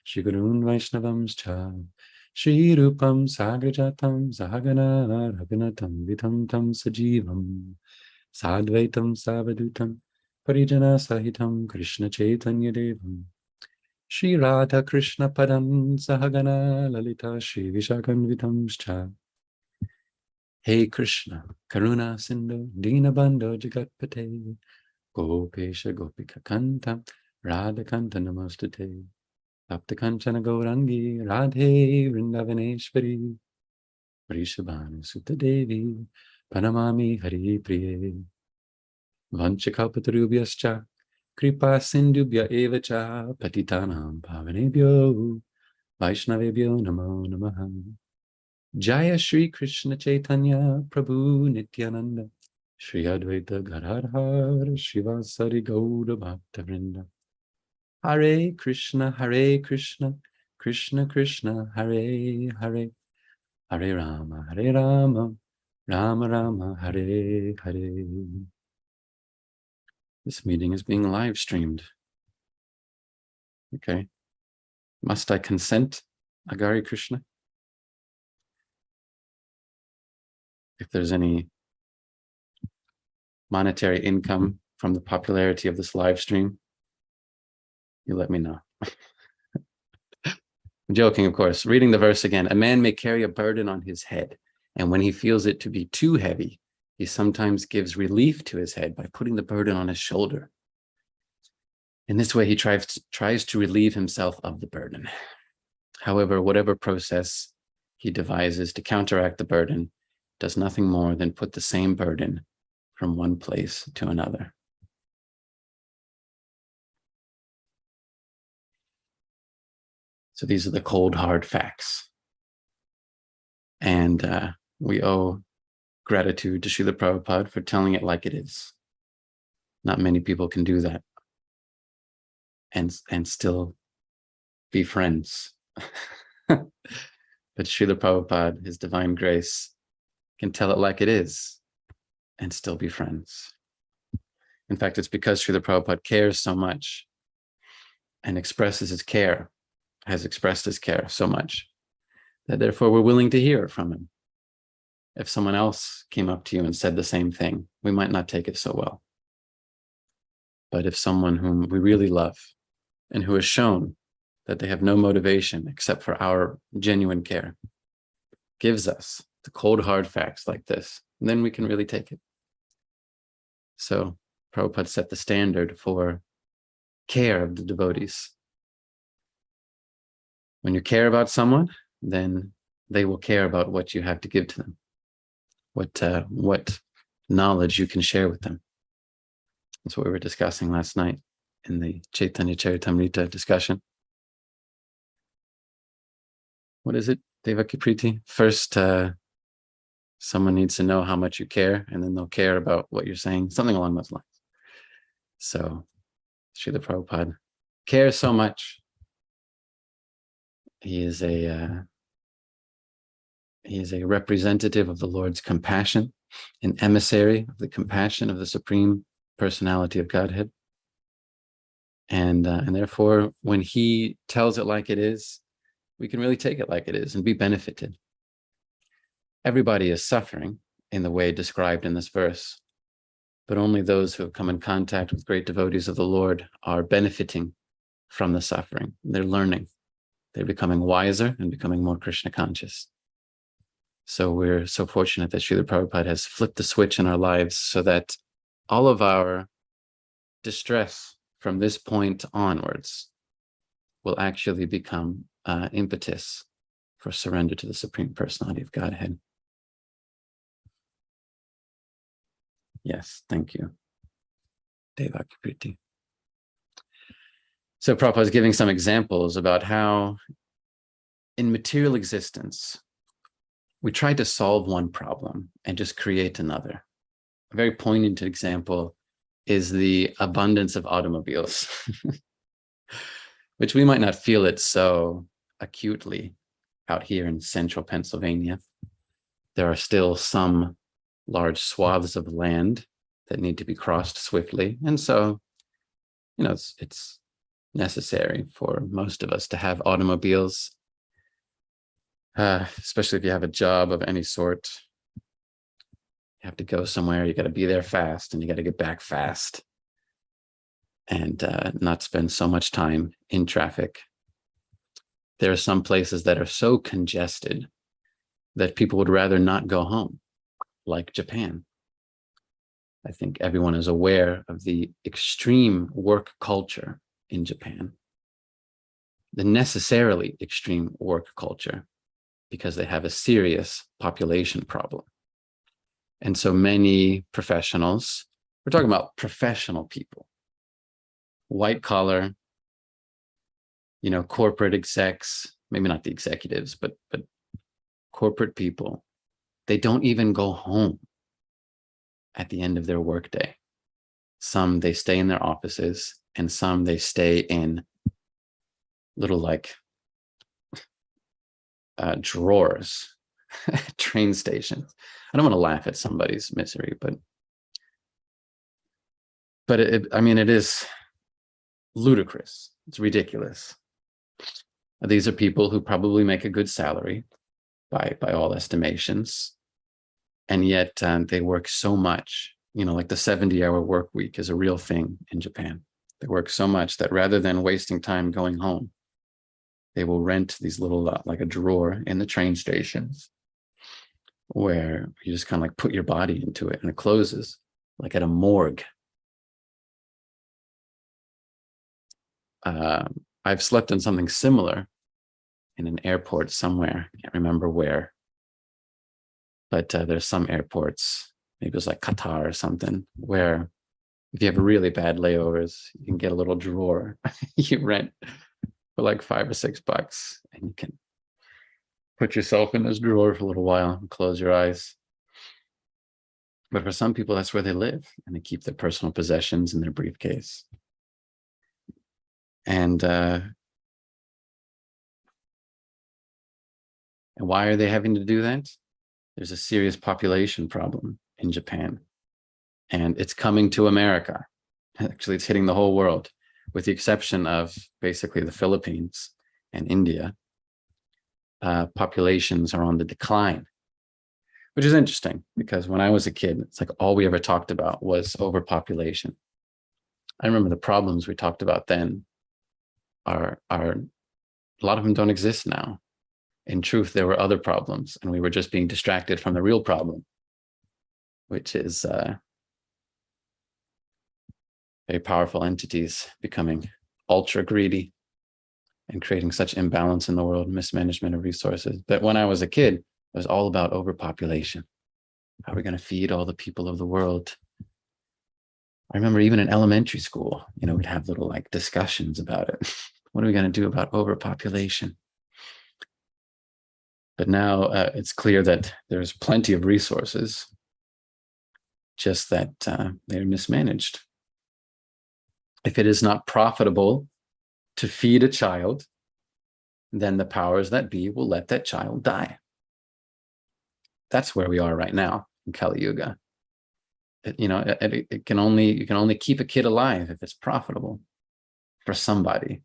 Shri Gurun Vaishnavamscha Shri Rupam Sagrajatam Sahagana Raghunatam Vidham Tam Sajivam Sadvaitam Savadutam Parijana Sahitam Krishna Chaitanya Devam Shri Radha Krishna Padam Sahagana Lalita Shri Vishakanvitamscha Hey Krishna Karuna Sindhu Dinabandho Jagatpate Gopesha Gopika Kantam Radha Kanta Namostate Tapta Kanchana Gaurangi Radhe Vrindavaneshwari Vrishabhanu Sutta Devi Panamami Hari Priye Vanchakalpatarubhyascha Kripa Sindhubhya Evacha Patitanam Pavanebhyo Vaishnavebhyo Namo Namaha Jaya Shri Krishna Chaitanya Prabhu Nityananda Shri Advaita Gadadhar Shivasari Gaura Bhakta Vrinda Hare Krishna Krishna Krishna Hare Hare Hare Rama Rama Rama Hare Hare. This meeting is being live streamed. Okay. Must I consent, Agari Krishna? If there's any monetary income from the popularity of this live stream, you let me know. I'm joking, of course. Reading the verse again. A man may carry a burden on his head, and when he feels it to be too heavy, he sometimes gives relief to his head by putting the burden on his shoulder. In this way, he tries to relieve himself of the burden. However, whatever process he devises to counteract the burden does nothing more than put the same burden from one place to another. So these are the cold, hard facts. And we owe gratitude to Srila Prabhupada for telling it like it is. Not many people can do that and still be friends. But Srila Prabhupada, his divine grace, can tell it like it is and still be friends. In fact, it's because Srila Prabhupada cares so much and expresses his care, has expressed his care so much, that therefore we're willing to hear from him. If someone else came up to you and said the same thing, we might not take it so well. But if someone whom we really love and who has shown that they have no motivation except for our genuine care gives us the cold, hard facts like this, then we can really take it. So Prabhupada set the standard for care of the devotees. When you care about someone, then they will care about what you have to give to them, what knowledge you can share with them. That's what we were discussing last night in the Chaitanya Charitamrita discussion. What is it, Devaki Priti? First, someone needs to know how much you care, and then they'll care about what you're saying, something along those lines. So, Srila Prabhupada cares so much. He is a representative of the Lord's compassion, an emissary of the compassion of the Supreme Personality of Godhead. And therefore, when he tells it like it is, we can really take it like it is and be benefited. Everybody is suffering in the way described in this verse, but only those who have come in contact with great devotees of the Lord are benefiting from the suffering. They're learning. They're becoming wiser and becoming more Krishna conscious. So we're so fortunate that Srila Prabhupada has flipped the switch in our lives so that all of our distress from this point onwards will actually become impetus for surrender to the Supreme Personality of Godhead. Yes, thank you, Devaki Priti. So Prabhupada is giving some examples about how in material existence, we try to solve one problem and just create another. A very poignant example is the abundance of automobiles, which we might not feel it so acutely out here in central Pennsylvania. There are still some large swaths of land that need to be crossed swiftly. And so, it's necessary for most of us to have automobiles, especially if you have a job of any sort. You have to go somewhere, you got to be there fast, and you got to get back fast, and not spend so much time in traffic. There are some places that are so congested that people would rather not go home, like Japan. I think everyone is aware of the extreme work culture in Japan, the necessarily extreme work culture, because they have a serious population problem. And so many professionals, we're talking about professional people, white collar, corporate execs, maybe not the executives, but corporate people, they don't even go home at the end of their workday. Some, they stay in their offices, and some they stay in little drawers, train stations. I don't want to laugh at somebody's misery, but it is ludicrous. It's ridiculous. These are people who probably make a good salary by all estimations, and yet they work so much. Like the 70-hour work week is a real thing in Japan. They work so much that rather than wasting time going home, they will rent these little like a drawer in the train stations, where you just kind of like put your body into it and it closes, like at a morgue. I've slept in something similar in an airport somewhere. I can't remember where, but there's some airports, maybe it was like Qatar or something, where if you have really bad layovers, you can get a little drawer you rent for like $5 or $6, and you can put yourself in this drawer for a little while and close your eyes. But for some people, that's where they live, and they keep their personal possessions in their briefcase. And why are they having to do that? There's a serious population problem in Japan, and it's coming to America. Actually, it's hitting the whole world, with the exception of basically the Philippines and India. Populations are on the decline, which is interesting, because when I was a kid, it's like all we ever talked about was overpopulation. I remember the problems we talked about then are a lot of them don't exist now. In truth, there were other problems, and we were just being distracted from the real problem, which is very powerful entities becoming ultra greedy and creating such imbalance in the world, mismanagement of resources. But when I was a kid, it was all about overpopulation. How are we going to feed all the people of the world? I remember even in elementary school, we'd have little like discussions about it. What are we going to do about overpopulation? But now it's clear that there's plenty of resources, just that they're mismanaged. If it is not profitable to feed a child, then the powers that be will let that child die. That's where we are right now in Kali Yuga. You can only keep a kid alive if it's profitable for somebody,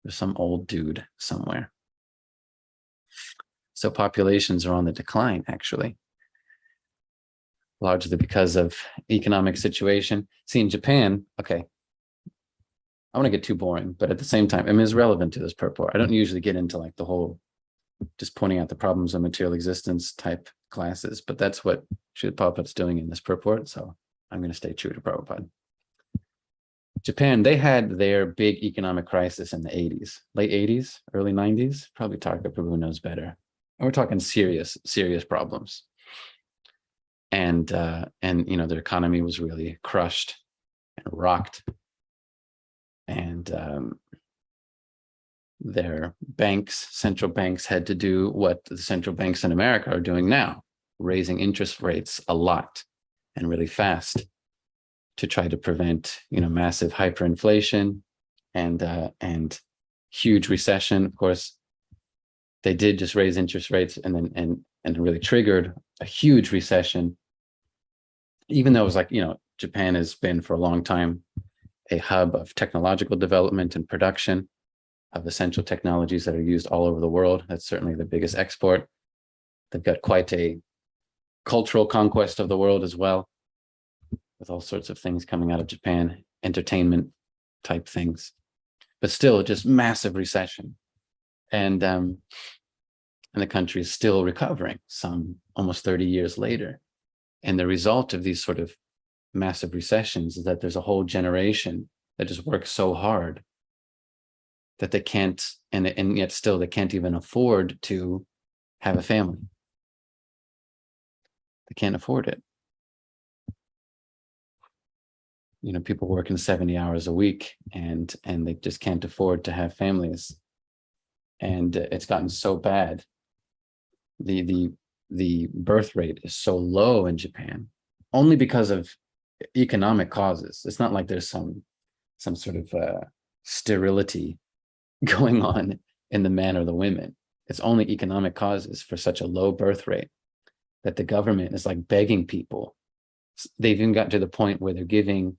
for some old dude somewhere. So populations are on the decline, actually, largely because of economic situation. See, in Japan, okay, I want to get too boring, but at the same time, it's relevant to this purport. I don't usually get into like the whole just pointing out the problems of material existence type classes, but that's what Srila Prabhupada's doing in this purport, so I'm going to stay true to Prabhupada. Japan, they had their big economic crisis in the 80s, late 80s, early 90s. Probably Taka Prabhu knows better. And we're talking serious problems. And their economy was really crushed and rocked. And their banks, central banks, had to do what the central banks in America are doing now, raising interest rates a lot and really fast to try to prevent, massive hyperinflation and huge recession. Of course, they did just raise interest rates and really triggered a huge recession, even though it was like, Japan has been for a long time a hub of technological development and production of essential technologies that are used all over the world. That's certainly the biggest export. They've got quite a cultural conquest of the world as well, with all sorts of things coming out of Japan, entertainment type things, but still just massive recession. And the country is still recovering some almost 30 years later. And the result of these sort of massive recessions is that there's a whole generation that just works so hard that they can't, and yet still they can't even afford to have a family. They can't afford it. You know, people working 70 hours a week and they just can't afford to have families. And it's gotten so bad. The birth rate is so low in Japan, only because of economic causes. It's not like there's some sort of sterility going on in the men or the women. It's only economic causes for such a low birth rate that the government is like begging people. They've even gotten to the point where they're giving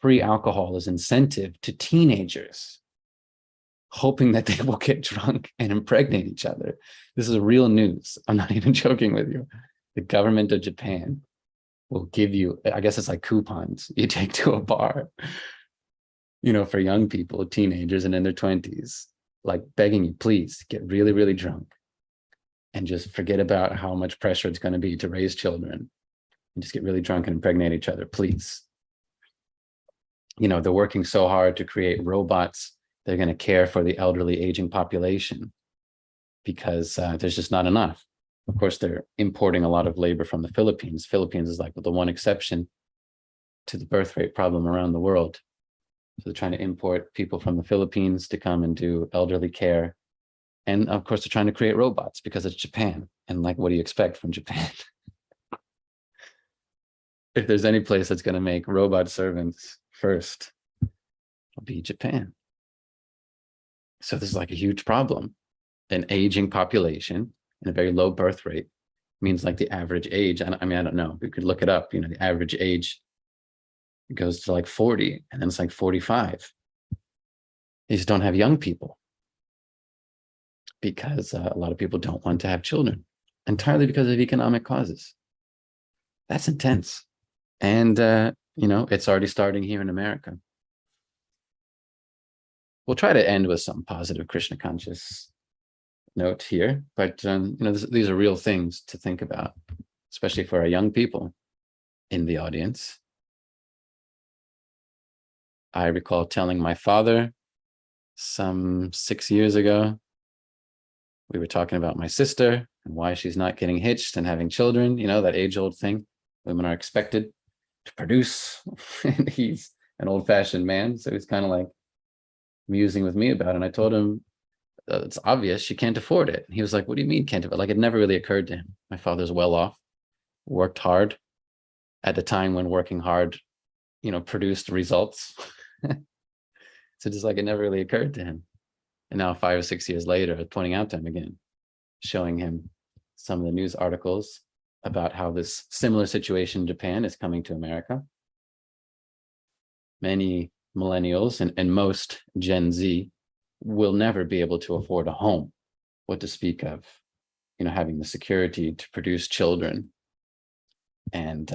free alcohol as incentive to teenagers, hoping that they will get drunk and impregnate each other. This is real news. I'm not even joking with you. The government of Japan will give you, I guess it's like coupons you take to a bar, you know, for young people, teenagers and in their 20s, like begging you, please get really, really drunk and just forget about how much pressure it's going to be to raise children and just get really drunk and impregnate each other, please. You know, they're working so hard to create robots. They're going to care for the elderly aging population because there's just not enough. Of course, they're importing a lot of labor from the Philippines. Philippines is like the one exception to the birth rate problem around the world. So they're trying to import people from the Philippines to come and do elderly care. And of course, they're trying to create robots because it's Japan. And like, what do you expect from Japan? If there's any place that's going to make robot servants first, it'll be Japan. So this is like a huge problem. An aging population and a very low birth rate means like the average age, I mean, I don't know, we could look it up, you know, the average age goes to like 40 and then it's like 45. You just don't have young people because a lot of people don't want to have children entirely because of economic causes. That's intense. And, you know, it's already starting here in America. We'll try to end with some positive Krishna conscious note here, but you know, these are real things to think about, especially for our young people in the audience. I recall telling my father some 6 years ago, we were talking about my sister and why she's not getting hitched and having children, you know, that age-old thing. Women are expected to produce, and he's an old-fashioned man, so he's kind of like musing with me about it. And I told him, it's obvious she can't afford it. And he was like, what do you mean can't afford it? Like, it never really occurred to him. My father's well off, worked hard at the time when working hard, you know, produced results. So just like, it never really occurred to him. And now 5 or 6 years later, I was pointing out to him again, showing him some of the news articles about how this similar situation in Japan is coming to America. Many millennials and most Gen Z will never be able to afford a home. What to speak of, you know, having the security to produce children and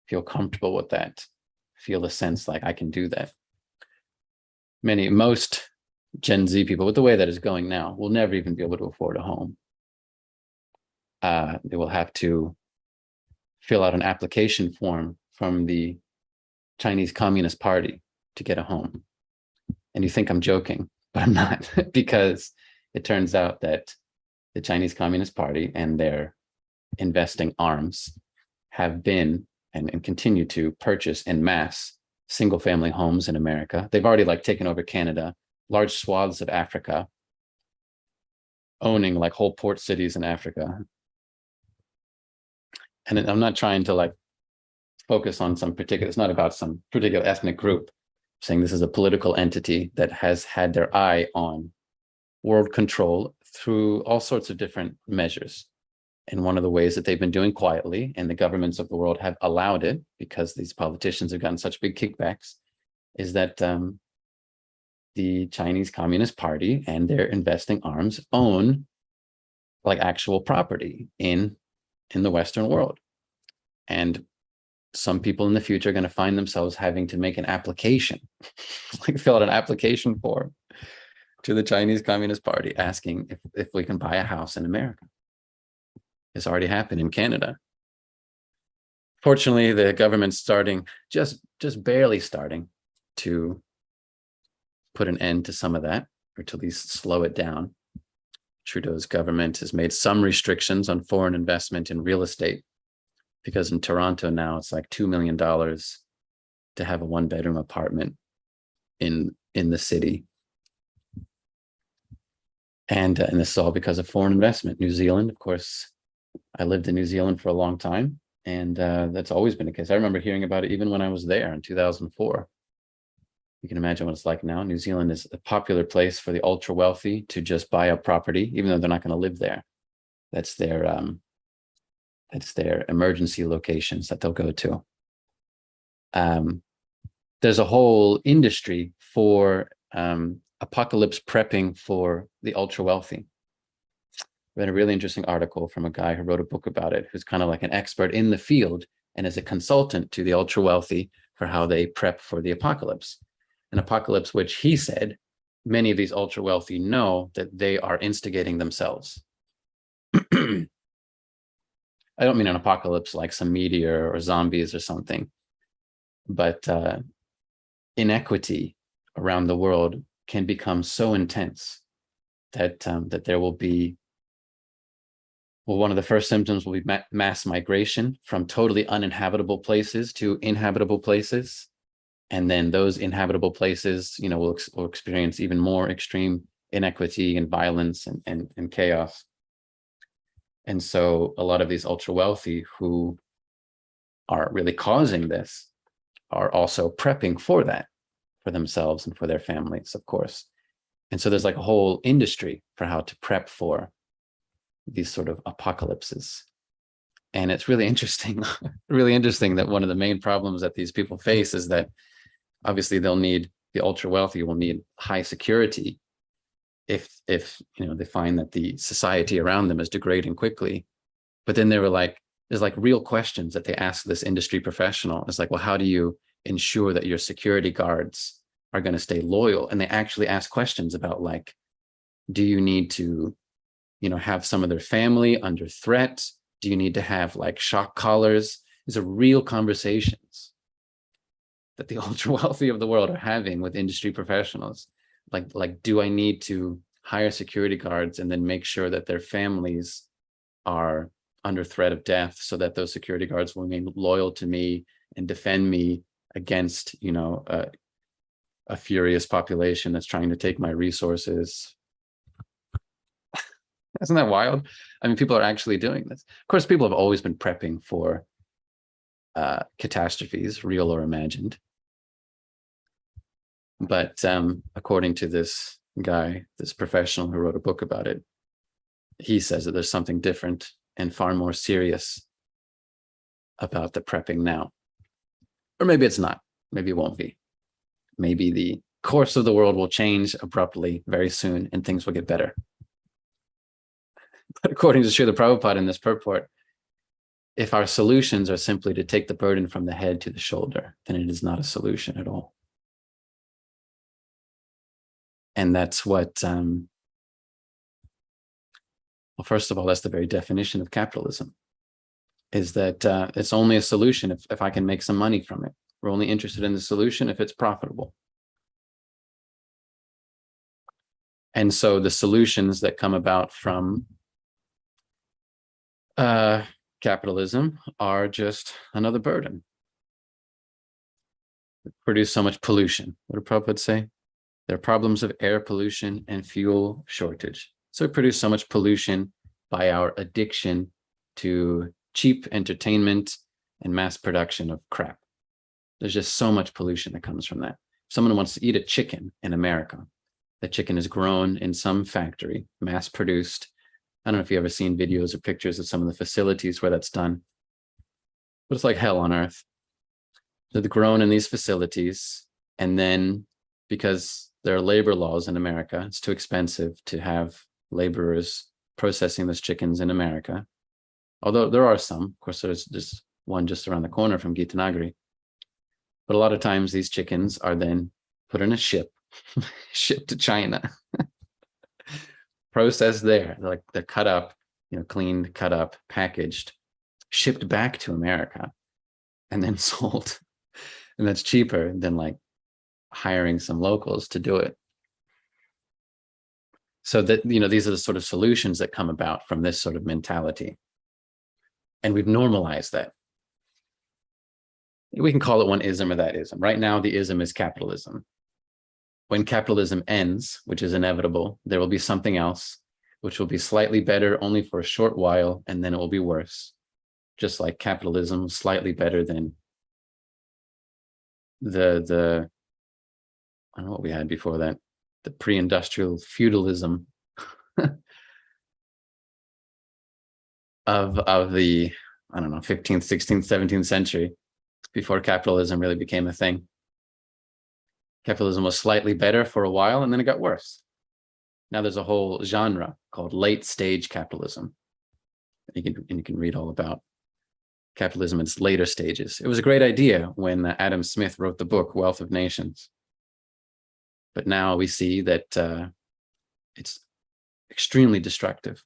feel comfortable with that, feel a sense like I can do that. Most Gen Z people, with the way that is going now, will never even be able to afford a home. They will have to fill out an application form from the Chinese Communist Party to get a home. And you think I'm joking, but I'm not, because it turns out that the Chinese Communist Party and their investing arms have been and continue to purchase en masse single-family homes in America. They've already like taken over Canada, large swaths of Africa, owning like whole port cities in Africa. And I'm not trying to like focus on some particular, it's not about some particular ethnic group, saying this is a political entity that has had their eye on world control through all sorts of different measures. And one of the ways that they've been doing quietly, and the governments of the world have allowed it because these politicians have gotten such big kickbacks, is that the Chinese Communist Party and their investing arms own like actual property in the Western world. And some people in the future are going to find themselves having to make an application, like fill out an application form to the Chinese Communist Party asking if we can buy a house in America. It's already happened in Canada. Fortunately, the government's starting, just barely starting to put an end to some of that, or to at least slow it down. Trudeau's government has made some restrictions on foreign investment in real estate, because in Toronto now it's like $2 million to have a one-bedroom apartment in the city. And this is all because of foreign investment. New Zealand, of course, I lived in New Zealand for a long time, and that's always been the case. I remember hearing about it even when I was there in 2004. You can imagine what it's like now. New Zealand is a popular place for the ultra wealthy to just buy up property, even though they're not going to live there. That's their emergency locations that they'll go to. There's a whole industry for apocalypse prepping for the ultra wealthy. I read a really interesting article from a guy who wrote a book about it, who's kind of like an expert in the field and is a consultant to the ultra wealthy for how they prep for the apocalypse. An apocalypse which he said many of these ultra wealthy know that they are instigating themselves. I don't mean an apocalypse like some meteor or zombies or something, but inequity around the world can become so intense that that there will be, well, one of the first symptoms will be mass migration from totally uninhabitable places to inhabitable places. And then those inhabitable places, you know, will experience even more extreme inequity and violence and chaos. And so a lot of these ultra wealthy who are really causing this are also prepping for that, for themselves and for their families, of course. And so there's like a whole industry for how to prep for these sort of apocalypses. And it's really interesting, really interesting that one of the main problems that these people face is that obviously they'll need, the ultra wealthy will need high security if you know, they find that the society around them is degrading quickly. But then they were like, there's like real questions that they ask this industry professional. It's like, well, how do you ensure that your security guards are going to stay loyal? And they actually ask questions about like, do you need to, you know, have some of their family under threat? Do you need to have like shock collars? These are real conversations that the ultra wealthy of the world are having with industry professionals. Like, do I need to hire security guards and then make sure that their families are under threat of death so that those security guards will remain loyal to me and defend me against, you know, a furious population that's trying to take my resources? Isn't that wild? I mean, people are actually doing this. Of course, people have always been prepping for catastrophes, real or imagined. But according to this guy, this professional who wrote a book about it, he says that there's something different and far more serious about the prepping now. Or maybe it's not. Maybe it won't be. Maybe the course of the world will change abruptly very soon and things will get better. But according to Srila Prabhupada in this purport, if our solutions are simply to take the burden from the head to the shoulder, then it is not a solution at all. And that's what, well, first of all, that's the very definition of capitalism, is that it's only a solution if I can make some money from it. We're only interested in the solution if it's profitable. And so the solutions that come about from capitalism are just another burden. They produce so much pollution. What did Prabhupada say? There are problems of air pollution and fuel shortage. So we produce so much pollution by our addiction to cheap entertainment and mass production of crap. There's just so much pollution that comes from that. If someone wants to eat a chicken in America, the chicken is grown in some factory, mass produced, I don't know if you've ever seen videos or pictures of some of the facilities where that's done, but it's like hell on earth. They're grown in these facilities, and then because there are labor laws in America, it's too expensive to have laborers processing those chickens in America. Although there are some, of course, there's one just around the corner from Gitanagari. But a lot of times these chickens are then put in a ship, shipped to China, processed there. They're cut up, cleaned, cut up, packaged, shipped back to America, and then sold. And that's cheaper than like hiring some locals to do it. So that, these are the sort of solutions that come about from this sort of mentality. And we've normalized that. We can call it one ism or that ism. Right now, the ism is capitalism. When capitalism ends, which is inevitable, there will be something else, which will be slightly better only for a short while, and then it will be worse. Just like capitalism, slightly better than the I don't know what we had before that, the pre-industrial feudalism of the, I don't know, 15th, 16th, 17th century, before capitalism really became a thing. Capitalism was slightly better for a while, and then it got worse. Now there's a whole genre called late stage capitalism. You can read all about capitalism in its later stages. It was a great idea when Adam Smith wrote the book Wealth of Nations. But now we see that it's extremely destructive.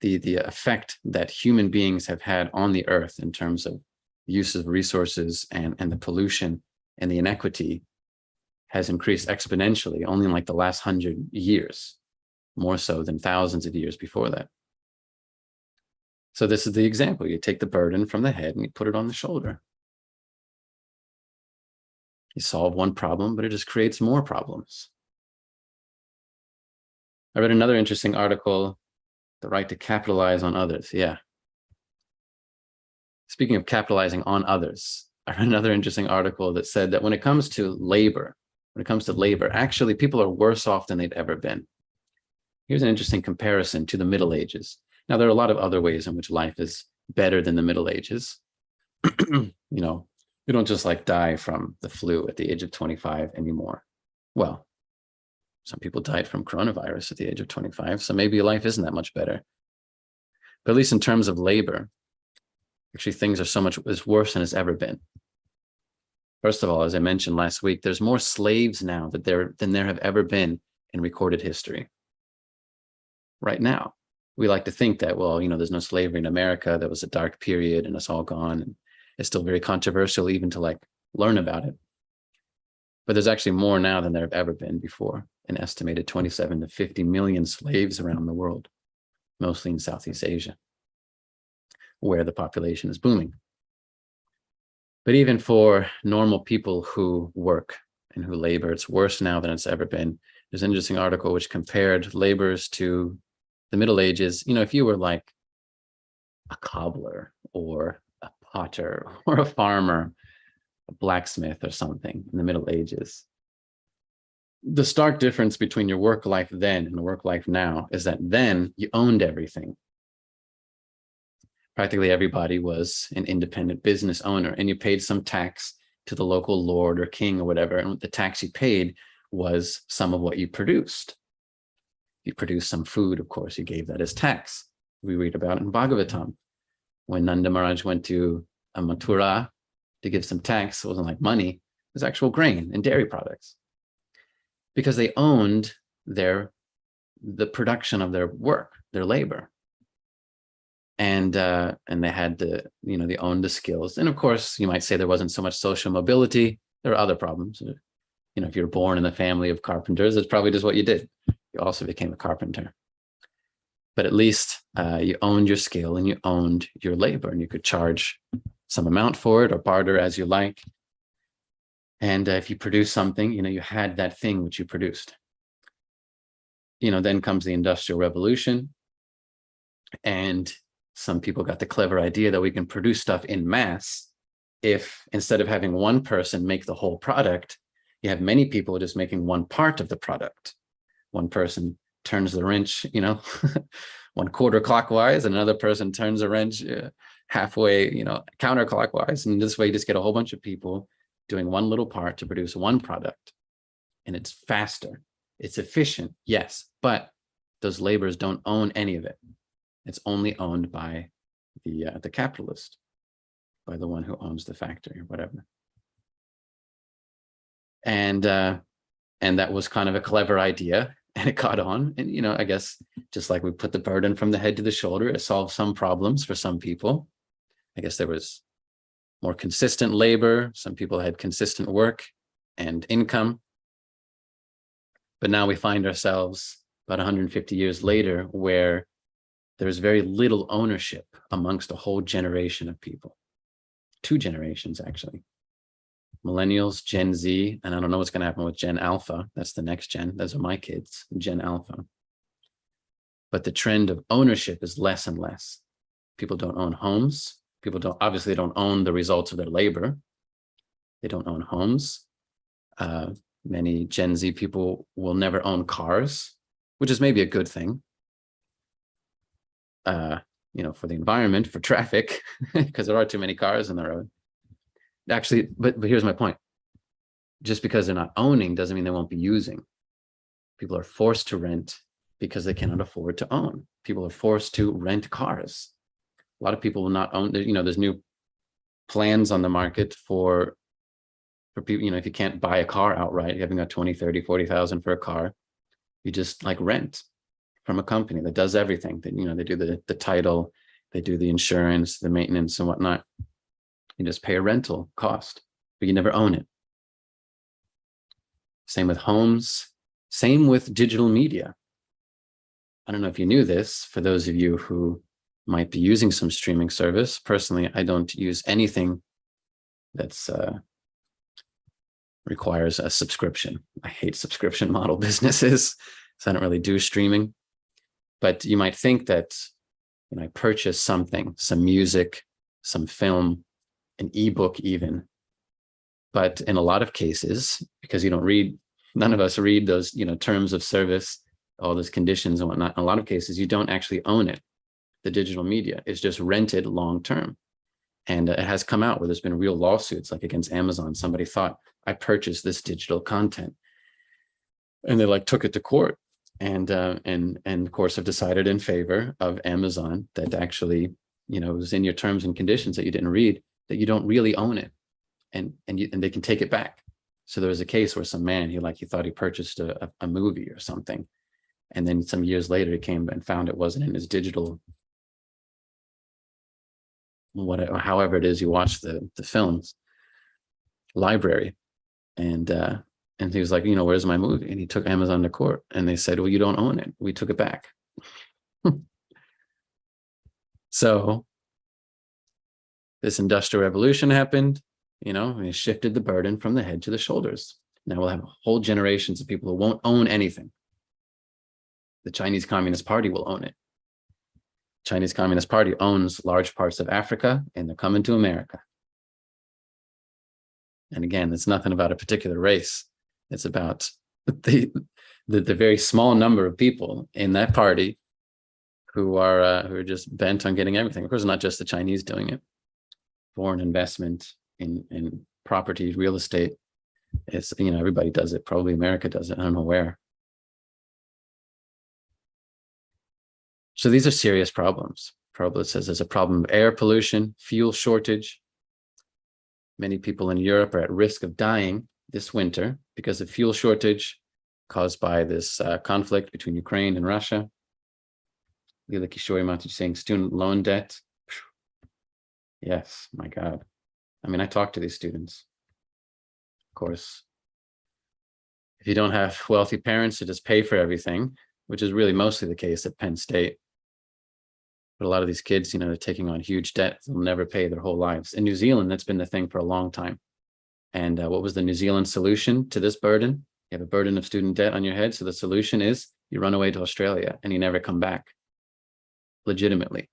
The effect that human beings have had on the earth in terms of use of resources and the pollution and the inequity has increased exponentially only in like the last 100 years, more so than thousands of years before that. So this is the example. You take the burden from the head and you put it on the shoulder. You solve one problem, but it just creates more problems. I read another interesting article, The Right to Capitalize on Others. Yeah. Speaking of capitalizing on others, I read another interesting article that said that when it comes to labor, actually people are worse off than they've ever been. Here's an interesting comparison to the Middle Ages. Now, there are a lot of other ways in which life is better than the Middle Ages. You don't just like die from the flu at the age of 25 anymore. Well, some people died from coronavirus at the age of 25, so maybe life isn't that much better. But at least in terms of labor, actually things are so much worse than it's ever been. First of all, as I mentioned last week, there's more slaves now than there have ever been in recorded history. Right now, we like to think that, well, there's no slavery in America. That was a dark period and it's all gone. And it's still very controversial even to like learn about it. But there's actually more now than there have ever been before. An estimated 27 to 50 million slaves around the world, mostly in Southeast Asia, where the population is booming. But even for normal people who work and who labor, it's worse now than it's ever been. There's an interesting article which compared laborers to the Middle Ages. If you were like a cobbler or a potter or a farmer, a blacksmith or something in the Middle Ages, the stark difference between your work life then and the work life now is that then you owned everything. Practically everybody was an independent business owner, and you paid some tax to the local lord or king or whatever, and the tax you paid was some of what you produced. If you produced some food, of course, you gave that as tax. We read about it in Bhagavatam. When Nanda Maharaj went to Mathura to give some tax, it wasn't like money, it was actual grain and dairy products. Because they owned the production of their work, their labor. And they had they owned the skills. And of course, you might say there wasn't so much social mobility. There are other problems. If you're born in a family of carpenters, it's probably just what you did. You also became a carpenter. But at least you owned your skill and you owned your labor, and you could charge some amount for it or barter as you like. And if you produce something, you had that thing which you produced. Then comes the Industrial Revolution. And some people got the clever idea that we can produce stuff in mass if instead of having one person make the whole product, you have many people just making one part of the product. One person turns the wrench, 1/4 clockwise, and another person turns the wrench halfway, counterclockwise. And this way you just get a whole bunch of people doing one little part to produce one product. And it's faster. It's efficient, yes, but those laborers don't own any of it. It's only owned by the capitalist, by the one who owns the factory or whatever. And that was kind of a clever idea, and it caught on. And I guess just like we put the burden from the head to the shoulder, it solved some problems for some people. I guess there was more consistent labor. Some people had consistent work and income. But now we find ourselves about 150 years later where there's very little ownership amongst a whole generation of people. 2 generations, actually. Millennials, Gen Z, and I don't know what's going to happen with Gen Alpha. That's the next gen. Those are my kids, Gen Alpha. But the trend of ownership is less and less. People don't own homes. People obviously don't own the results of their labor. They don't own homes. Many Gen Z people will never own cars, which is maybe a good thing, for the environment, for traffic, because there are too many cars on the road. Actually, but here's my point. Just because they're not owning doesn't mean they won't be using. People are forced to rent because they cannot afford to own. People are forced to rent cars. A lot of people will not own, there's new plans on the market for people, if you can't buy a car outright, you haven't got 20, 30, 40,000 for a car, you just like rent from a company that does everything. That they do the title, they do the insurance, the maintenance and whatnot. You just pay a rental cost, but you never own it. Same with homes, same with digital media. I don't know if you knew this, for those of you who might be using some streaming service. Personally, I don't use anything that's requires a subscription. I hate subscription model businesses, so I don't really do streaming. But you might think that I purchase something, some music, some film, an ebook even. But in a lot of cases, because none of us read those, terms of service, all those conditions and whatnot. In a lot of cases, you don't actually own it. The digital media is just rented long-term. And it has come out where there's been real lawsuits, like against Amazon. Somebody thought, I purchased this digital content, and they took it to court, and of course have decided in favor of Amazon that actually, it was in your terms and conditions that you didn't read, that you don't really own it, and they can take it back. So there was a case where some man, he thought he purchased a movie or something, and then some years later he came and found it wasn't in his digital, however it is you watch the films, library. And he was like, where's my movie? And he took Amazon to court, and they said, well, you don't own it. We took it back. So this industrial revolution happened, and it shifted the burden from the head to the shoulders. Now we'll have whole generations of people who won't own anything. The Chinese Communist Party will own it. Chinese Communist Party owns large parts of Africa, and they're coming to America. And again, it's nothing about a particular race. It's about the very small number of people in that party who are just bent on getting everything. Of course, it's not just the Chinese doing it. Foreign investment in property, real estate. It's, everybody does it. Probably America does it. I don't know where. So these are serious problems. Prabhupada says there's a problem of air pollution, fuel shortage. Many people in Europe are at risk of dying this winter because of fuel shortage caused by this conflict between Ukraine and Russia. Lila Kishori Mataji saying student loan debt. Yes, my God. I mean, I talk to these students. Of course, if you don't have wealthy parents to just pay for everything, which is really mostly the case at Penn State, but a lot of these kids, they're taking on huge debt. They'll never pay their whole lives. In New Zealand, that's been the thing for a long time. And what was the New Zealand solution to this burden? You have a burden of student debt on your head. So the solution is you run away to Australia and you never come back. Legitimately.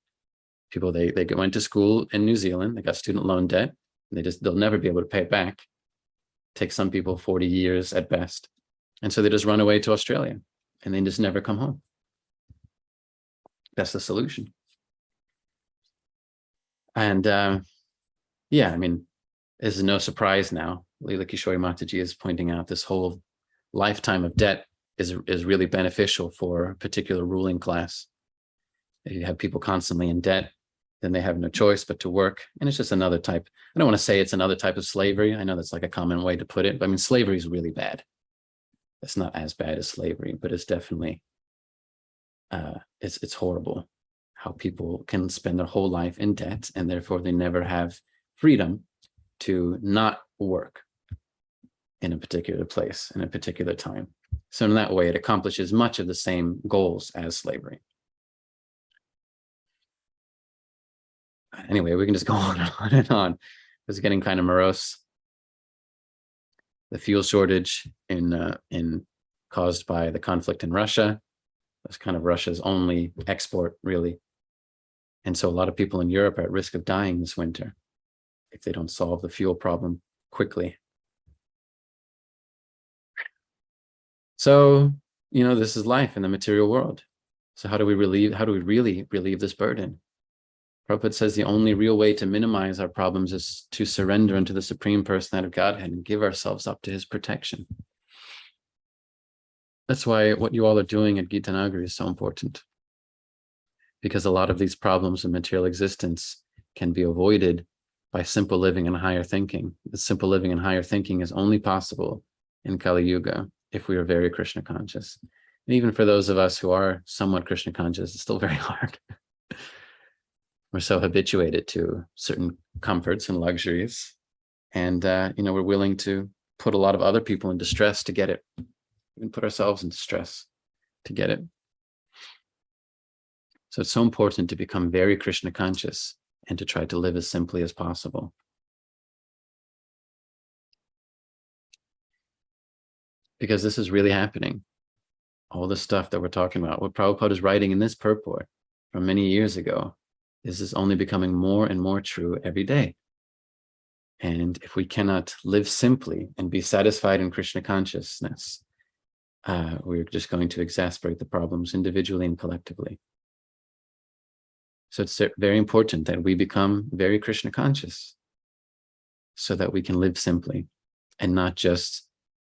People, they went to school in New Zealand, they got student loan debt, and they'll never be able to pay it back. Takes some people 40 years at best. And so they just run away to Australia. and they just never come home. That's the solution. And yeah, I mean, this is no surprise now. Leela Kishore Mataji is pointing out this whole lifetime of debt is really beneficial for a particular ruling class. If you have people constantly in debt, then they have no choice but to work. And it's just another type. I don't want to say it's another type of slavery. I know that's like a common way to put it, but I mean, slavery is really bad. It's not as bad as slavery, but it's definitely, it's horrible how people can spend their whole life in debt, and therefore they never have freedom to not work in a particular place, in a particular time. So in that way, it accomplishes much of the same goals as slavery. Anyway, we can just go on and on and on. It's getting kind of morose. The fuel shortage caused by the conflict in Russia. That's kind of Russia's only export, really. And so a lot of people in Europe are at risk of dying this winter if they don't solve the fuel problem quickly. So, you know, this is life in the material world. So how do we really relieve this burden? Prabhupada says the only real way to minimize our problems is to surrender unto the Supreme Personality of Godhead and give ourselves up to his protection. That's why what you all are doing at Gitanagari is so important. Because a lot of these problems of material existence can be avoided by simple living and higher thinking. The simple living and higher thinking is only possible in Kali Yuga if we are very Krishna conscious. And even for those of us who are somewhat Krishna conscious, it's still very hard. We're so habituated to certain comforts and luxuries. And, you know, we're willing to put a lot of other people in distress to get it. We can put ourselves in distress to get it. So it's so important to become very Krishna conscious and to try to live as simply as possible. Because this is really happening. All the stuff that we're talking about, what Prabhupada is writing in this purport from many years ago, is only becoming more and more true every day. And if we cannot live simply and be satisfied in Krishna consciousness, we're just going to exacerbate the problems individually and collectively. So it's very important that we become very Krishna conscious so that we can live simply and not just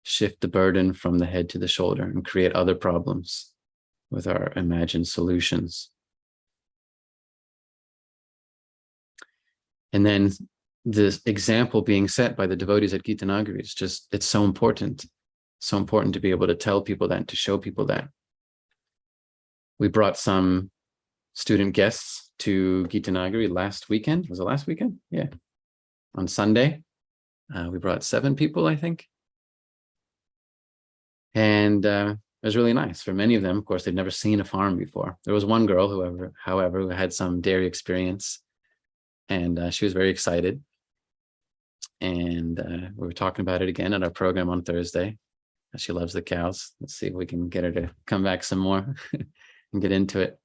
shift the burden from the head to the shoulder and create other problems with our imagined solutions. And then this example being set by the devotees at Gitanagari is just, it's so important. So important to be able to tell people that, to show people that. We brought some student guests to Gitanagari last weekend. Was it last weekend? Yeah. On Sunday, we brought 7 people, I think. And it was really nice. For many of them, of course, they've never seen a farm before. There was one girl, however, who had some dairy experience. And she was very excited. And we were talking about it again at our program on Thursday. She loves the cows. Let's see if we can get her to come back some more and get into it.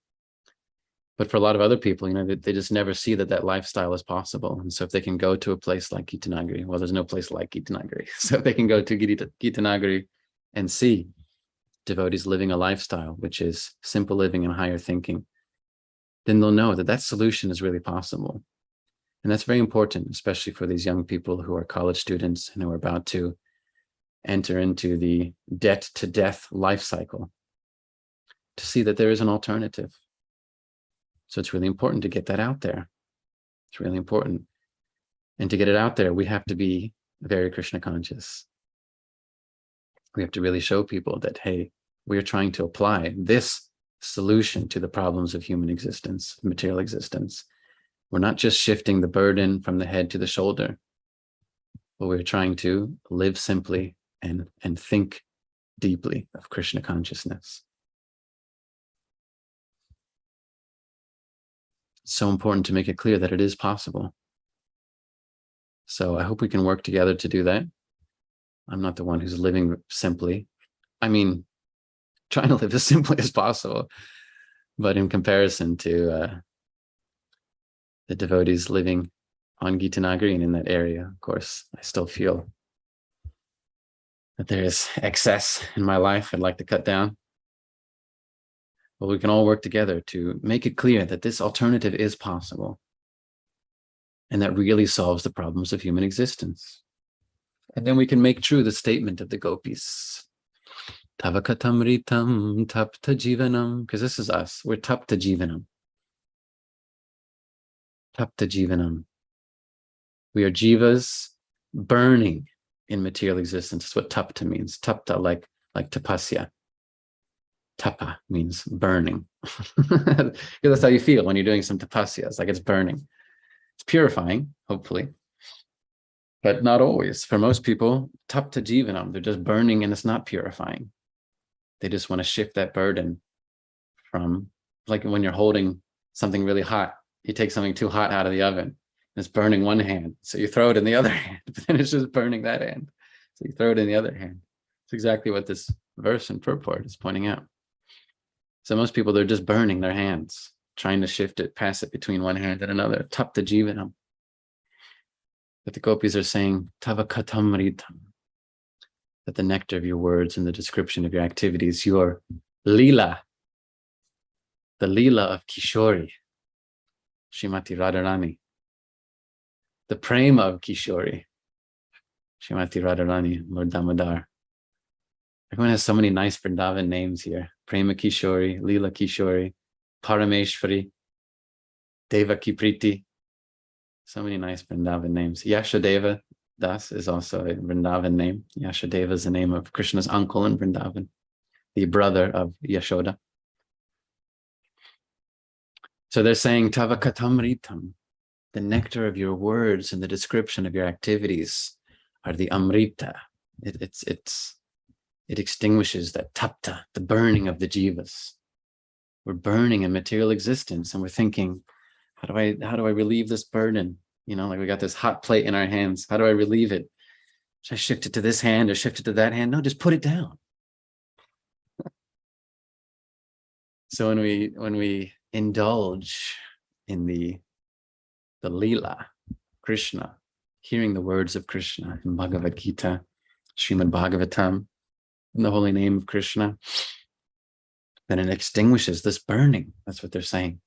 But for a lot of other people, you know, they just never see that lifestyle is possible. And so if they can go to a place like Gitanagari, well, there's no place like Gitanagari. So if they can go to Gitanagari and see devotees living a lifestyle, which is simple living and higher thinking, then they'll know that solution is really possible. And that's very important, especially for these young people who are college students and who are about to enter into the debt to death life cycle, to see that there is an alternative. So it's really important to get that out there. It's really important. And to get it out there, we have to be very Krishna conscious. We have to really show people that, hey, we are trying to apply this solution to the problems of human existence, material existence. We're not just shifting the burden from the head to the shoulder, but we're trying to live simply and think deeply of Krishna consciousness. It's so important to make it clear that it is possible. So I hope we can work together to do that. I'm not the one who's living simply. I mean, trying to live as simply as possible, but in comparison to the devotees living on Gitanagari and in that area, of course, I still feel that there is excess in my life I'd like to cut down. Well, we can all work together to make it clear that this alternative is possible, and that really solves the problems of human existence. And then we can make true the statement of the gopis. Tavakatamritam tapta jivanam, because this is us. We're tapta jivanam. Tapta jivanam. We are jivas burning in material existence. That's what tapta means. Tapta, like tapasya. Tapa means burning. Because that's how you feel when you're doing some tapasya. It's like it's burning. It's purifying, hopefully, but not always. For most people, tapta jivanam, they're just burning and it's not purifying. They just want to shift that burden from, like when you're holding something really hot, you take something too hot out of the oven, and it's burning one hand. So you throw it in the other hand, but then it's just burning that hand. So you throw it in the other hand. It's exactly what this verse and purport is pointing out. So most people, they're just burning their hands, trying to shift it, pass it between one hand and another. Tapta jivanam. But the gopis are saying, tava katamritam, that the nectar of your words and the description of your activities, your lila, the lila of Kishori, Srimati Radharani, the prema of Kishori, Srimati Radharani, Lord Damodar. Everyone has so many nice Vrindavan names here. Prema Kishori, Lila Kishori, Parameshwari, Devaki Priti. So many nice Vrindavan names. Yasodeva, Das is also a Vrindavan name. Yasodeva is the name of Krishna's uncle in Vrindavan, the brother of Yashoda. So they're saying, Tava katamritam, the nectar of your words and the description of your activities are the amrita. It extinguishes that tapta, the burning of the jivas. We're burning in material existence, and we're thinking, how do I relieve this burden? You know, like we got this hot plate in our hands. How do I relieve it? Should I shift it to this hand or shift it to that hand? No, just put it down. So when we indulge in the Leela, Krishna, hearing the words of Krishna in Bhagavad Gita, Srimad Bhagavatam, in the holy name of Krishna, then it extinguishes this burning. That's what they're saying.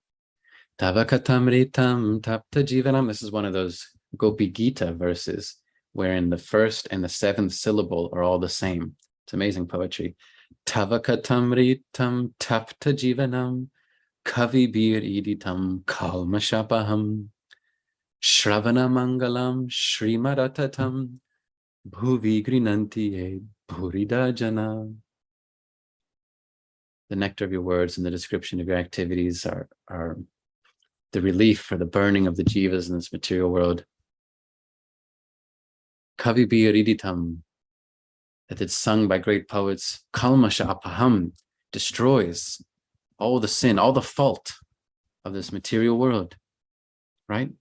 Tavakatamritam tapta jivanam. This is one of those Gopi Gita verses wherein the first and the seventh syllable are all the same. It's amazing poetry. Tavakatamritam tapta jivanam kavi bir iditam kalmashapaham shravana mangalam shrimaratatam bhuvi grinanti bhurida jana. The nectar of your words and the description of your activities are the relief for the burning of the jivas in this material world. Kavi biyariditam, that it's sung by great poets. Kalmasha apaham, destroys all the sin, all the fault of this material world, right?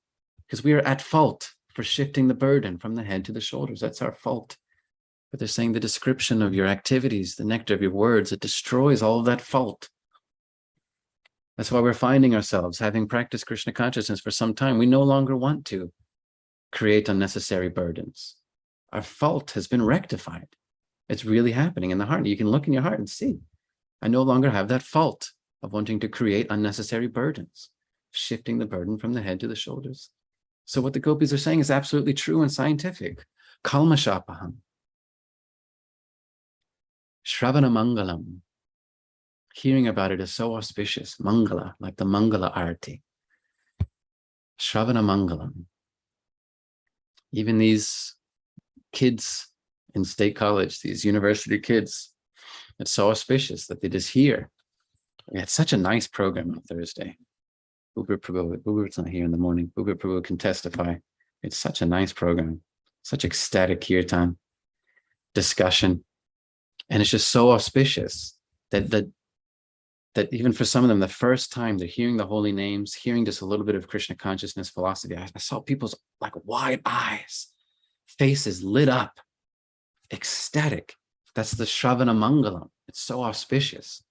Because we are at fault for shifting the burden from the head to the shoulders. That's our fault. But they're saying the description of your activities, the nectar of your words, it destroys all of that fault. That's why we're finding ourselves, having practiced Krishna consciousness for some time, we no longer want to create unnecessary burdens. Our fault has been rectified. It's really happening in the heart. You can look in your heart and see, I no longer have that fault of wanting to create unnecessary burdens, shifting the burden from the head to the shoulders. So what the gopis are saying is absolutely true and scientific. Kalmashapaham. Shravana Mangalam. Hearing about it is so auspicious. Mangala, like the Mangala Arati. Shravana Mangalam. Even these kids in state college, these university kids, it's so auspicious that they just hear. We had such a nice program on Thursday. Uber Prabhu's not here in the morning. Uber Prabhu can testify. It's such a nice program, such ecstatic kirtan, discussion. And it's just so auspicious that even for some of them, the first time they're hearing the holy names, hearing just a little bit of Krishna consciousness philosophy, I saw people's like wide eyes, faces lit up, ecstatic. That's the Shravana Mangalam. It's so auspicious.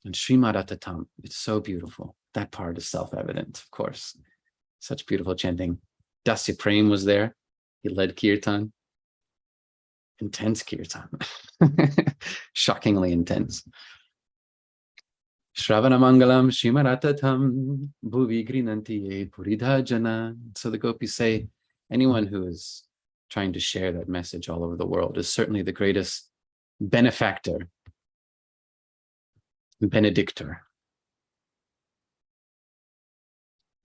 And Srimad Atatam, it's so beautiful. That part is self-evident, of course. Such beautiful chanting. Dasa Prem was there. He led kirtan. Intense kirtan. Shockingly intense. Shravanamangalam Shimaratatam Bhuvi Grinanti Puridha Jana. So the gopis say, anyone who is trying to share that message all over the world is certainly the greatest benefactor, benedictor.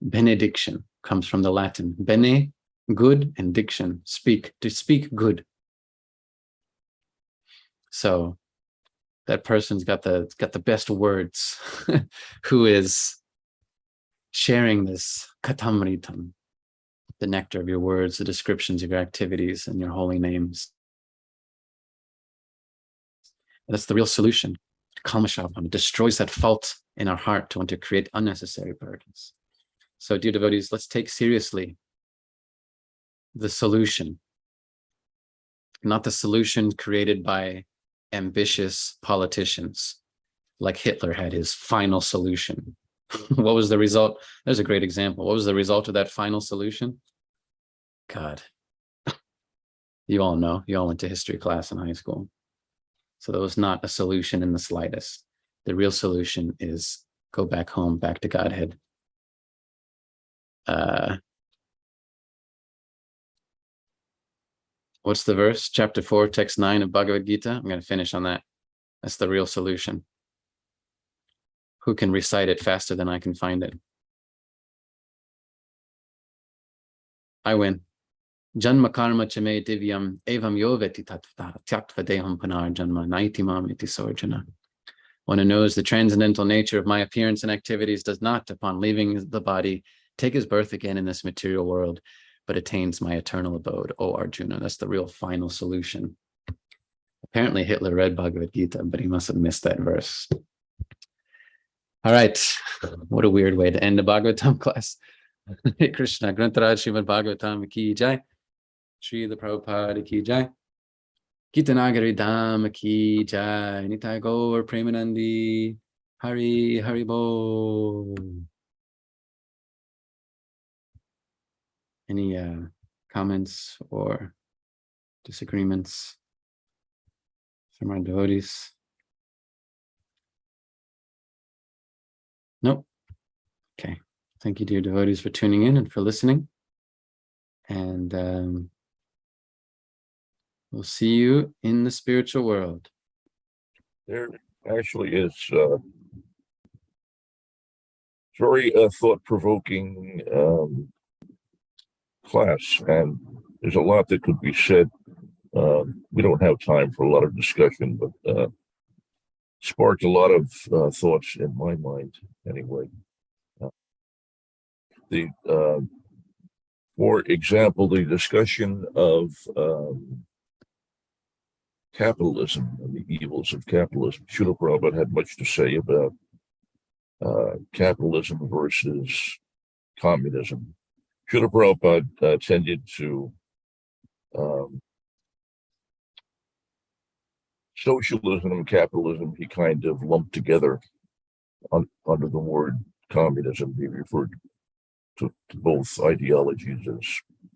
Benediction comes from the Latin. Bene, good, and diction, speak, to speak good. So that person's got the best words who is sharing this katamritam, the nectar of your words, the descriptions of your activities and your holy names. That's the real solution. Kalmashavam, it destroys that fault in our heart to want to create unnecessary burdens. So, dear devotees, let's take seriously the solution, not the solution created by ambitious politicians like Hitler had his final solution. What was the result? There's a great example. What was the result of that final solution? God, you all know, you all went to history class in high school. So that was not a solution in the slightest. The real solution is go back home, back to Godhead. What's the verse? Chapter 4, text 9 of Bhagavad Gita. I'm going to finish on that. That's the real solution. Who can recite it faster than I can find it? I win. Janma karma chame divyam evam yoveti tattva tyaktva deham panar janma naitimam iti sorjana. One who knows the transcendental nature of my appearance and activities does not, upon leaving the body, take his birth again in this material world, but attains my eternal abode. O Arjuna, that's the real final solution. Apparently Hitler read Bhagavad Gita, but he must have missed that verse. All right, what a weird way to end a Bhagavatam class. Hare Krishna, Grantaraj Srimad Bhagavatam ki jai, Srila Prabhupada ki jai, Gitanagari Dham ki jai, Nitai Gaur Premanandi, Hari Hari Bo. Any comments or disagreements from our devotees? Nope. Okay. Thank you, dear devotees, for tuning in and for listening. And we'll see you in the spiritual world. There actually is very thought-provoking class, and there's a lot that could be said. We don't have time for a lot of discussion, but sparked a lot of thoughts in my mind anyway. For example, the discussion of capitalism and the evils of capitalism. Srila Prabhupada had much to say about capitalism versus communism. Srila Prabhupada tended to socialism and capitalism, he kind of lumped together under the word communism. He referred to both ideologies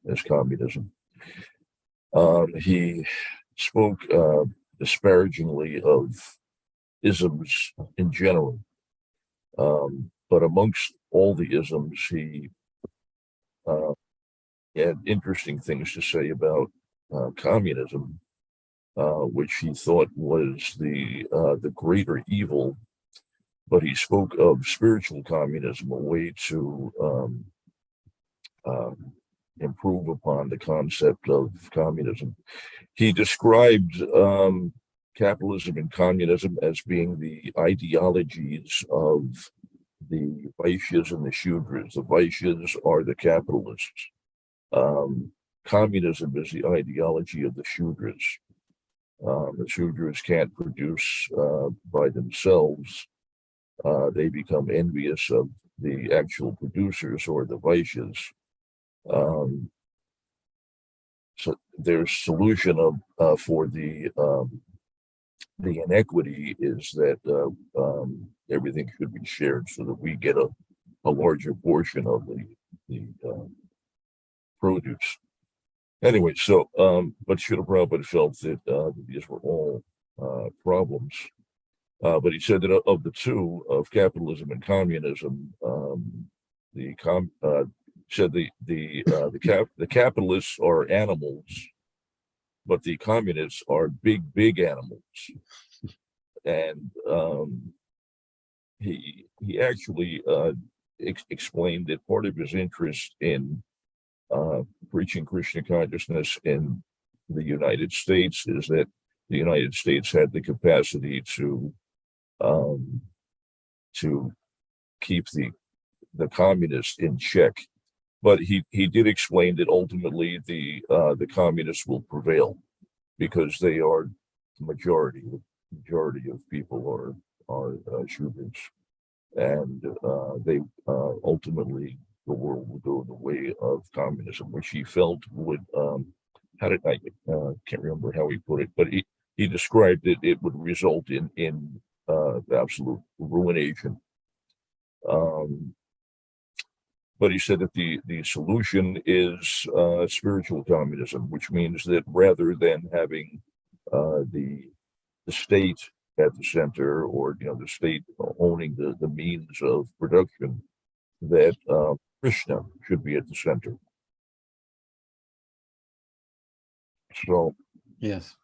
as communism. He spoke disparagingly of isms in general, but amongst all the isms, he had interesting things to say about communism, which he thought was the greater evil. But he spoke of spiritual communism, a way to improve upon the concept of communism. He described capitalism and communism as being the ideologies of the Vaishyas and the Shudras. The Vaishyas are the capitalists. Communism is the ideology of the Shudras. The Shudras can't produce by themselves. They become envious of the actual producers or the Vaishyas. So their solution for the inequity is that everything should be shared so that we get a larger portion of the produce. Anyway, so but Srila Prabhupada felt that these were all problems, But he said that of the two, of capitalism and communism, said the capitalists are animals, but the communists are big animals. And he actually explained that part of his interest in preaching Krishna consciousness in the United States is that the United States had the capacity to keep the communists in check. But he did explain that ultimately the communists will prevail because they are the majority. The majority of people are Shudras, and they ultimately the world will go the way of communism, which he felt would I can't remember how he put it, but he described it would result in absolute ruination. But he said that the solution is spiritual communism, which means that rather than having the state at the center, or the state owning the means of production, that Krishna should be at the center. So Yes.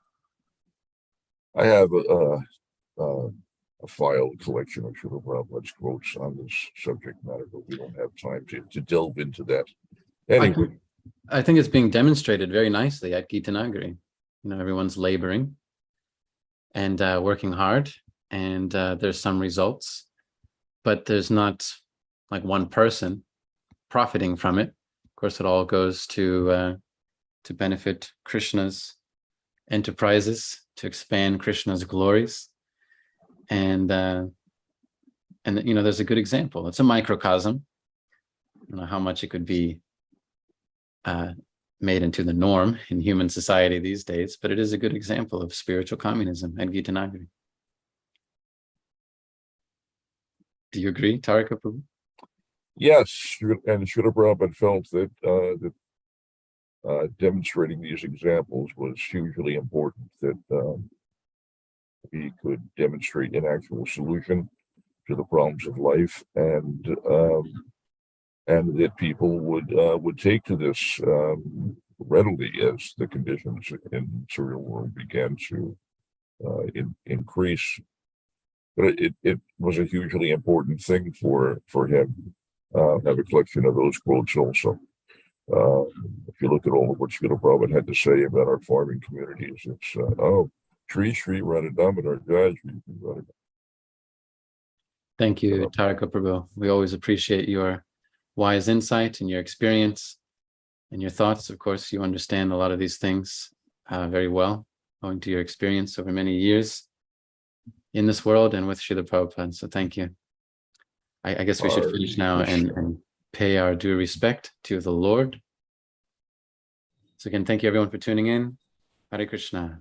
I have a file collection of Srila Prabhupada's quotes on this subject matter, but we don't have time to delve into that. Anyway, I think it's being demonstrated very nicely at Gita Nagari. Everyone's laboring and working hard, and there's some results, but there's not like one person profiting from it. Of course, it all goes to benefit Krishna's enterprises, to expand Krishna's glories. And there's a good example. It's a microcosm. I don't know how much it could be made into the norm in human society these days, but it is a good example of spiritual communism at Gita Nagari. Do you agree, Tarika Prabhu? Yes, and Srila Prabhupada felt that demonstrating these examples was hugely important, that we could demonstrate an actual solution to the problems of life, and that people would take to this readily as the conditions in the material world began to increase. But it was a hugely important thing for him. Have a collection of those quotes also. If you look at all of what Srila Prabhupada had to say about our farming communities, it's Shri Shri Radha Jai Shri Radha. Thank you, Tarika Prabhu. We always appreciate your wise insight and your experience and your thoughts. Of course, you understand a lot of these things very well, owing to your experience over many years in this world and with Srila Prabhupada. So thank you. I guess we should finish now and pay our due respect to the Lord. So again, thank you everyone for tuning in. Hare Krishna.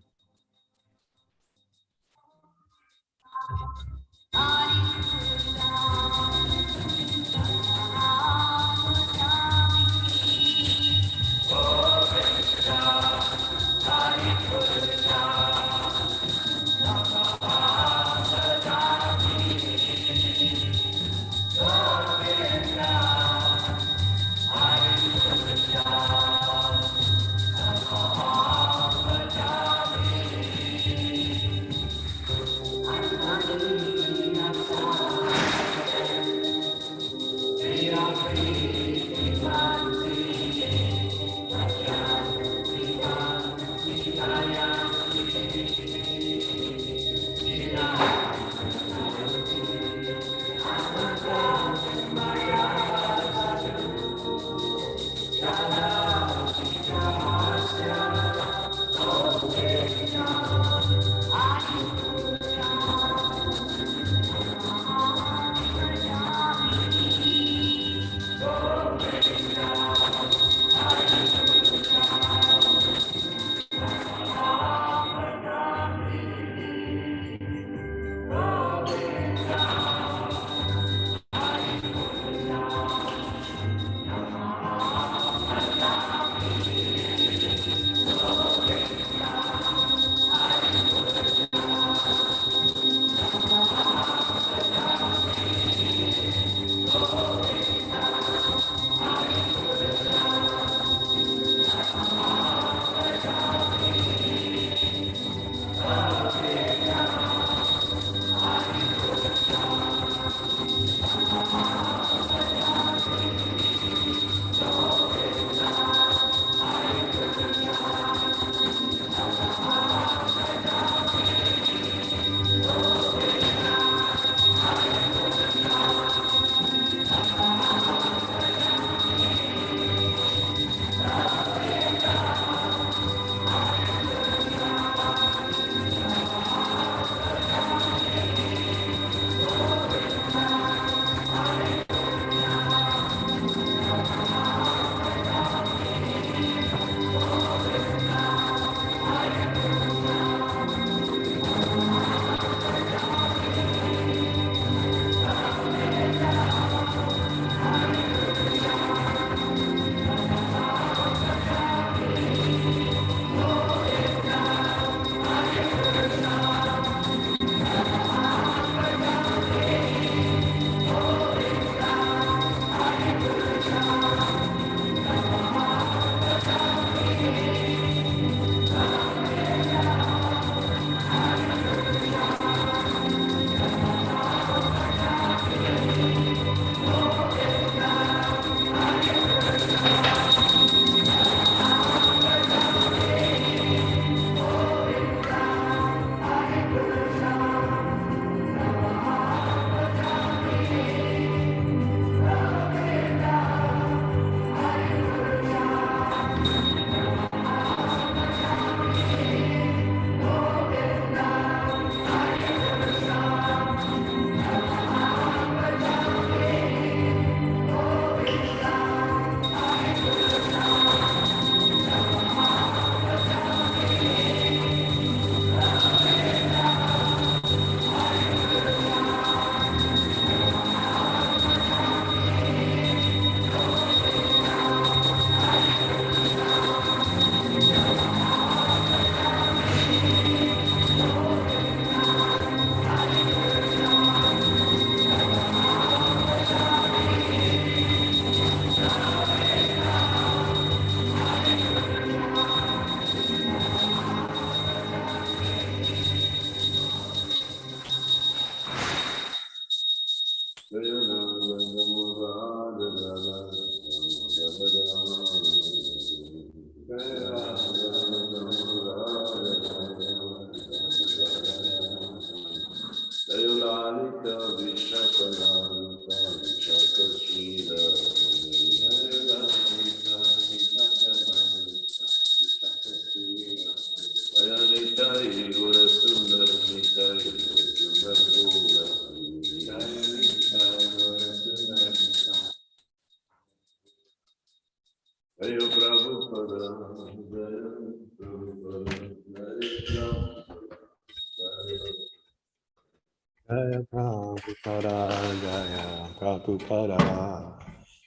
Jaya Prabhupada, Jaya Prabhupada,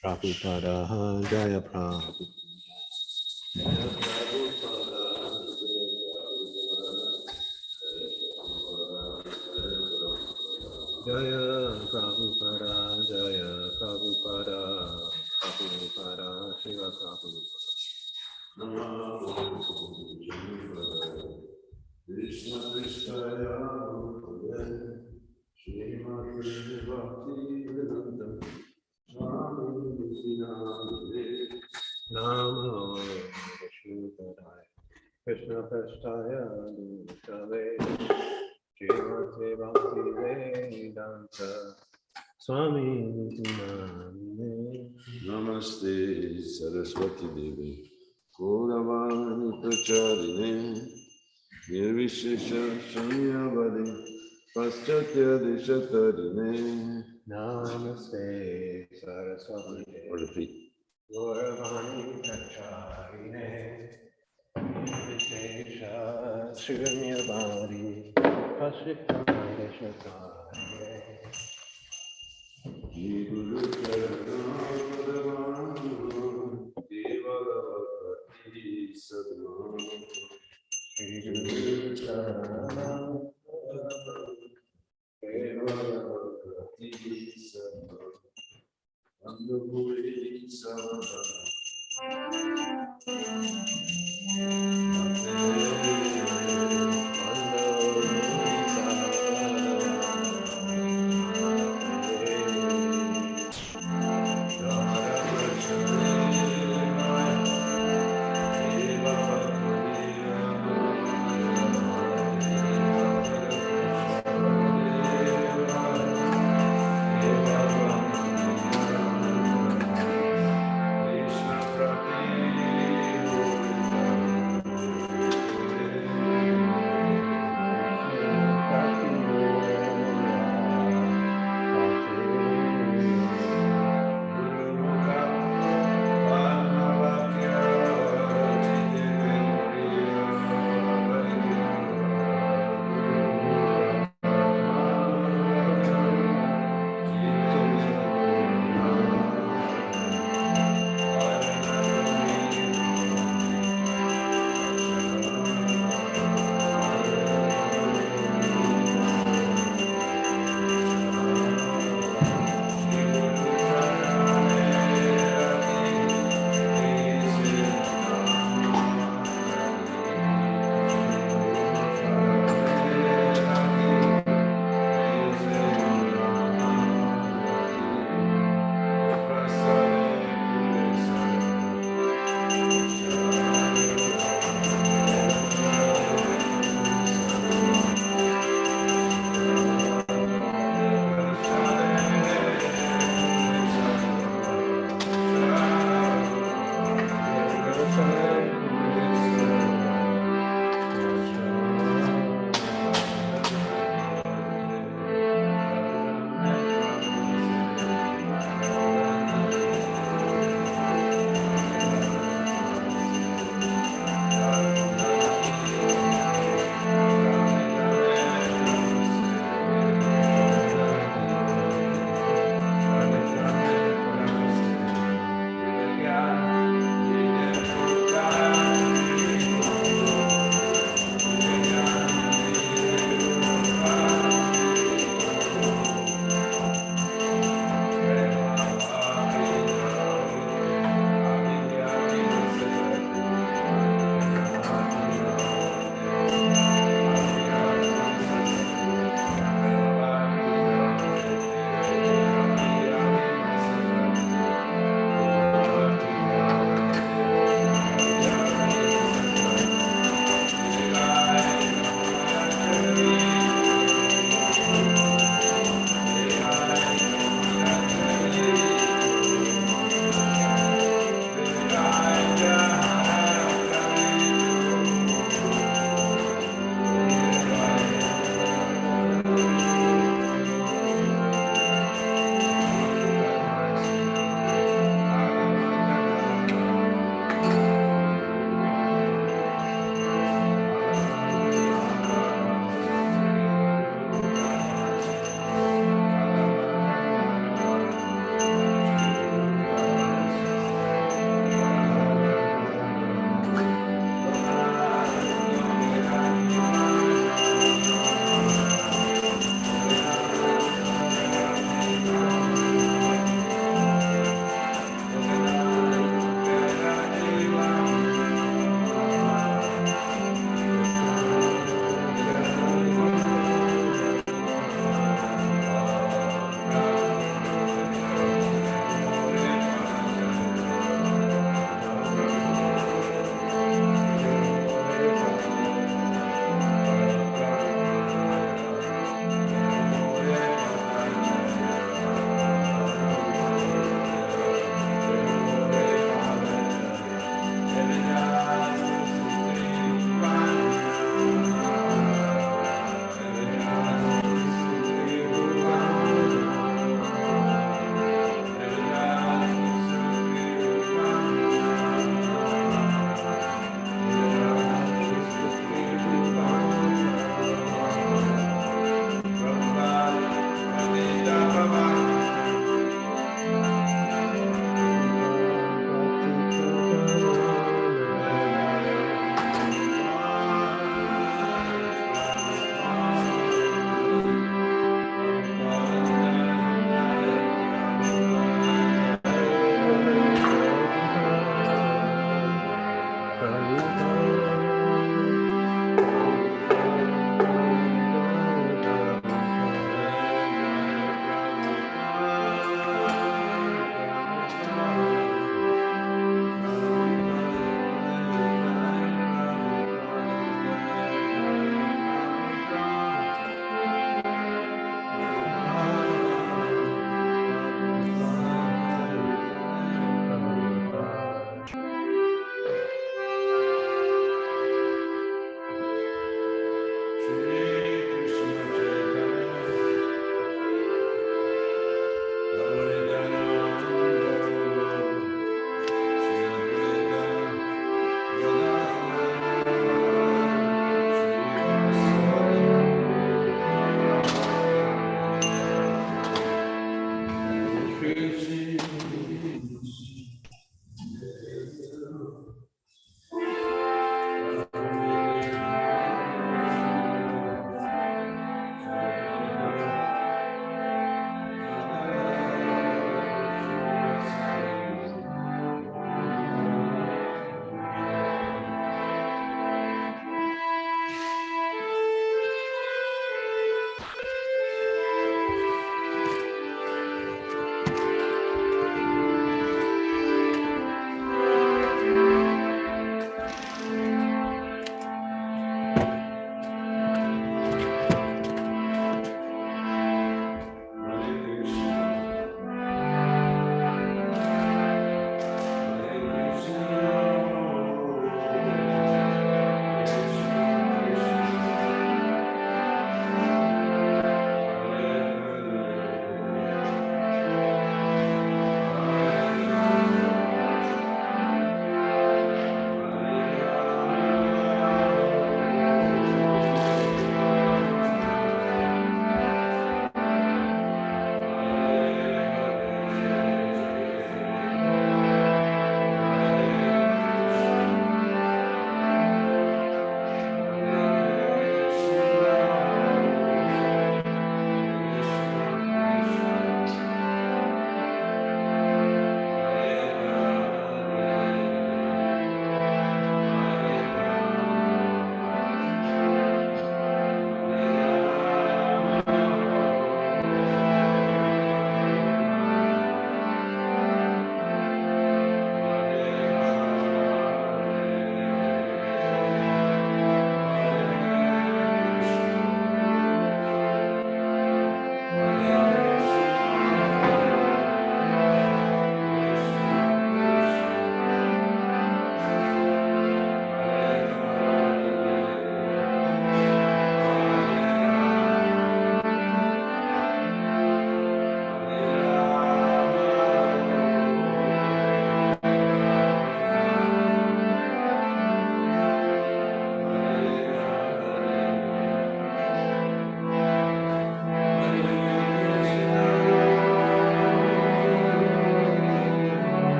Prabhupada, Jaya Prabhupada. Jaya Prabhupada, Jaya Prabhupada, Prabhupada, Shiva Prabhupada. Krishna Krishna Jaya Srimad Bhakti Vedanta Swami Namo Shivaya Krishna Prasthaya Dusave Srimad Bhakti Vedanta Swami Namaste Saraswati Devi Gauravani Pracharine Nirvishesha Shanyavadi Paschatya Deshatarine Namaste Saraswati Devi. Or repeat. Gauravani Pracharine Nirvishesha Shanyavadi Paschatya Deshatarine Guru Charanam Devalavati Sadhguru Guru Charanam Devalavati Sadhguru Andhapuri Sadhguru